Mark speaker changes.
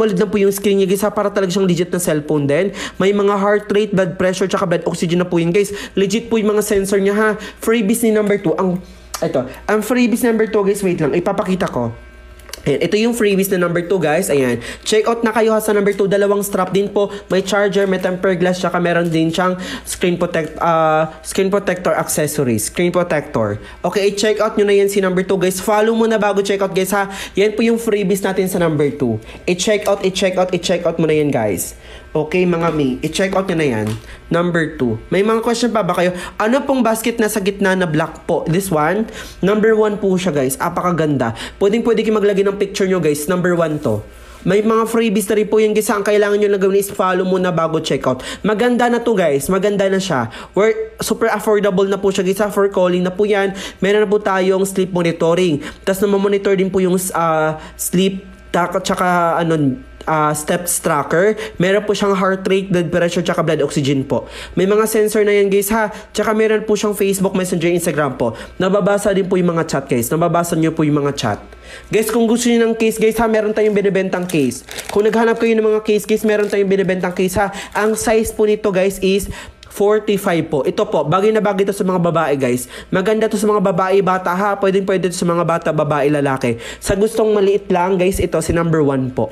Speaker 1: AMOLED na po yung screen niya guys ha, para talaga siyang legit na cellphone din. May mga heart rate, blood pressure, tsaka blood oxygen na po yun guys. Legit po yung mga sensor niya ha. Freebies ni number 2. Ang freebies number 2 guys, wait lang, ipapakita ko. Ayan, ito yung freebies na number 2 guys. Ayan, check out na kayo ha sa number 2. Dalawang strap din po. May charger, may tempered glass, tsaka meron din siyang screen protector accessories. Screen protector. Okay, check out nyo na yan si number 2 guys. Follow mo na bago check out guys ha. Yan po yung freebies natin sa number 2. I-check out mo na yan guys. Okay mga mi, i-check out nyo na yan. Number 2. May mga question pa ba kayo? Ano pong basket na sa gitna na black po? This one, number 1 po siya guys. Apakaganda. Pwede kayo maglagay ng picture nyo guys. Number 1 to. May mga freebies na rin po yung guys. Ang kailangan nyo lang gawin is follow muna bago check out. Maganda na to guys. Maganda na siya. Super affordable na po siya guys. For calling na po yan. Meron na po tayong sleep monitoring. Tapos monitor din po yung sleep tsaka steps tracker. Meron po siyang heart rate, blood pressure, tsaka blood oxygen po. May mga sensor na yan guys ha. Tsaka meron po siyang Facebook Messenger, Instagram po. Nababasa din po yung mga chat guys. Nababasa nyo po yung mga chat. Guys, kung gusto niyo ng case guys ha, meron tayong binibentang case. Kung naghanap kayo ng mga case guys, meron tayong binibentang case ha. Ang size po nito guys is 45 po. Ito po, bagay na bagay ito sa mga babae guys. Maganda to sa mga babae, bata ha. Pwede to sa mga bata, babae, lalaki. Sa gustong maliit lang guys, ito si number 1 po.